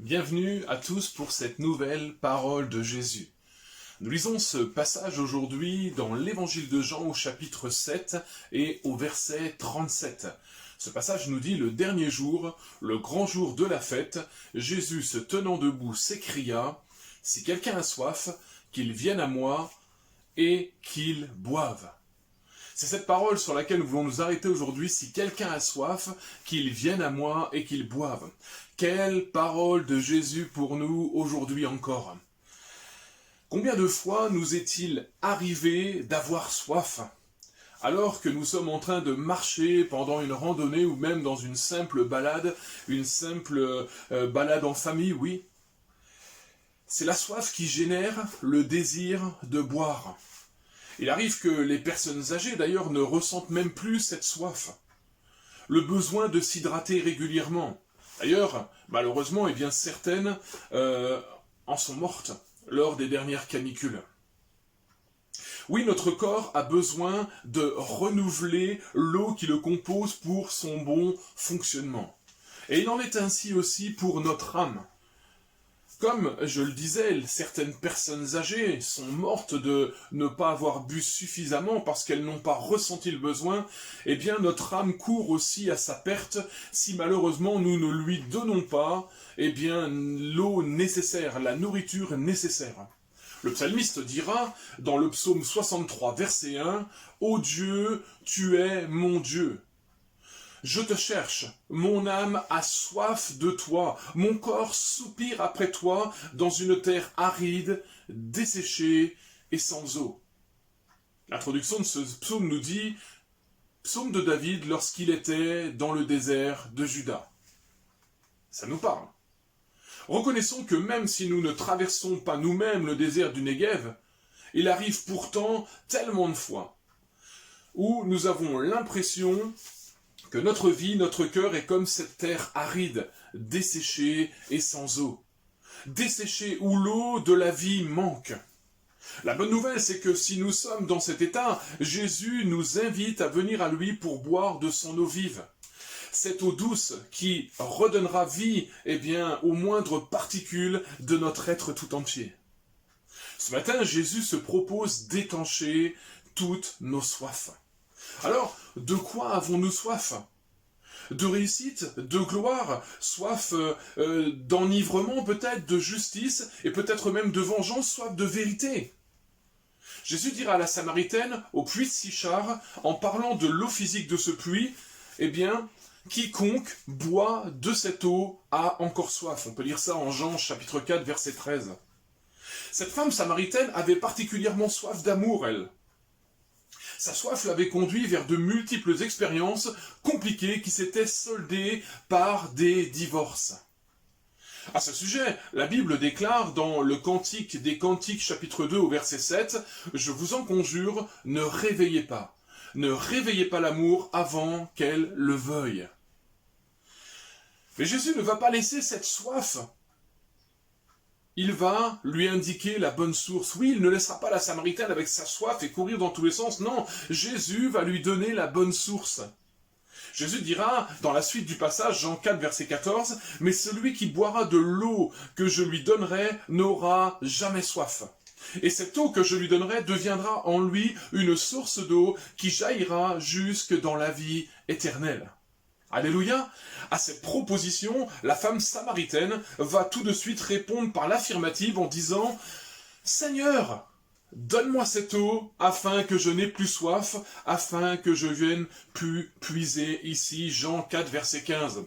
Bienvenue à tous pour cette nouvelle parole de Jésus. Nous lisons ce passage aujourd'hui dans l'évangile de Jean au chapitre 7 et au verset 37. Ce passage nous dit: le dernier jour, le grand jour de la fête, Jésus se tenant debout s'écria: si quelqu'un a soif, qu'il vienne à moi et qu'il boive. C'est cette parole sur laquelle nous voulons nous arrêter aujourd'hui. Si quelqu'un a soif, qu'il vienne à moi et qu'il boive. Quelle parole de Jésus pour nous aujourd'hui encore. Combien de fois nous est-il arrivé d'avoir soif, alors que nous sommes en train de marcher pendant une randonnée ou même dans une simple balade en famille, oui. C'est la soif qui génère le désir de boire. Il arrive que les personnes âgées, d'ailleurs, ne ressentent même plus cette soif. Le besoin de s'hydrater régulièrement. D'ailleurs, malheureusement, certaines en sont mortes lors des dernières canicules. Oui, notre corps a besoin de renouveler l'eau qui le compose pour son bon fonctionnement. Et il en est ainsi aussi pour notre âme. Comme je le disais, certaines personnes âgées sont mortes de ne pas avoir bu suffisamment parce qu'elles n'ont pas ressenti le besoin. Eh bien, notre âme court aussi à sa perte si malheureusement nous ne lui donnons pas l'eau nécessaire, la nourriture nécessaire. Le psalmiste dira dans le psaume 63, verset 1, « Ô Dieu, tu es mon Dieu ». Je te cherche, mon âme a soif de toi, mon corps soupire après toi dans une terre aride, desséchée et sans eau. L'introduction de ce psaume nous dit « Psaume de David lorsqu'il était dans le désert de Juda ». Ça nous parle. Reconnaissons que même si nous ne traversons pas nous-mêmes le désert du Negev, il arrive pourtant tellement de fois où nous avons l'impression que notre vie, notre cœur est comme cette terre aride, desséchée et sans eau. Desséchée où l'eau de la vie manque. La bonne nouvelle, c'est que si nous sommes dans cet état, Jésus nous invite à venir à lui pour boire de son eau vive. Cette eau douce qui redonnera vie, aux moindres particules de notre être tout entier. Ce matin, Jésus se propose d'étancher toutes nos soifs. Alors, de quoi avons-nous soif? De réussite, de gloire, soif d'enivrement peut-être, de justice, et peut-être même de vengeance, soif de vérité. Jésus dira à la Samaritaine, au puits de Sichar, en parlant de l'eau physique de ce puits, quiconque boit de cette eau a encore soif. On peut lire ça en Jean chapitre 4, verset 13. Cette femme samaritaine avait particulièrement soif d'amour, elle. Sa soif l'avait conduit vers de multiples expériences compliquées qui s'étaient soldées par des divorces. À ce sujet, la Bible déclare dans le Cantique des Cantiques chapitre 2 au verset 7 « Je vous en conjure, ne réveillez pas l'amour avant qu'elle le veuille. » Mais Jésus ne va pas laisser cette soif. Il va lui indiquer la bonne source. Oui, il ne laissera pas la Samaritaine avec sa soif et courir dans tous les sens. Non, Jésus va lui donner la bonne source. Jésus dira, dans la suite du passage, Jean 4, verset 14, « Mais celui qui boira de l'eau que je lui donnerai n'aura jamais soif. Et cette eau que je lui donnerai deviendra en lui une source d'eau qui jaillira jusque dans la vie éternelle. » Alléluia! À cette proposition, la femme samaritaine va tout de suite répondre par l'affirmative en disant « Seigneur, donne-moi cette eau afin que je n'ai plus soif, afin que je vienne plus puiser ici. » Jean 4, verset 15.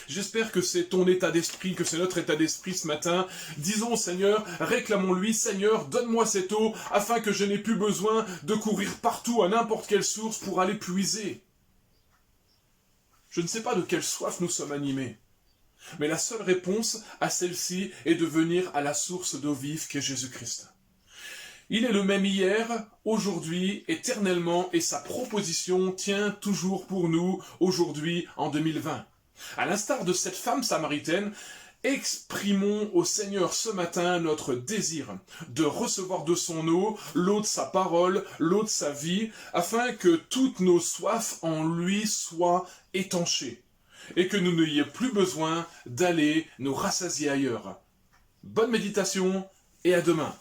J'espère que c'est ton état d'esprit, que c'est notre état d'esprit ce matin. Disons Seigneur, réclamons-lui, Seigneur, donne-moi cette eau afin que je n'ai plus besoin de courir partout à n'importe quelle source pour aller puiser. Je ne sais pas de quelle soif nous sommes animés, mais la seule réponse à celle-ci est de venir à la source d'eau vive qu'est Jésus-Christ. Il est le même hier, aujourd'hui, éternellement, et sa proposition tient toujours pour nous, aujourd'hui, en 2020. À l'instar de cette femme samaritaine, exprimons au Seigneur ce matin notre désir de recevoir de son eau, l'eau de sa parole, l'eau de sa vie, afin que toutes nos soifs en lui soient étanchées. et que nous n'ayons plus besoin d'aller nous rassasier ailleurs. Bonne méditation et à demain.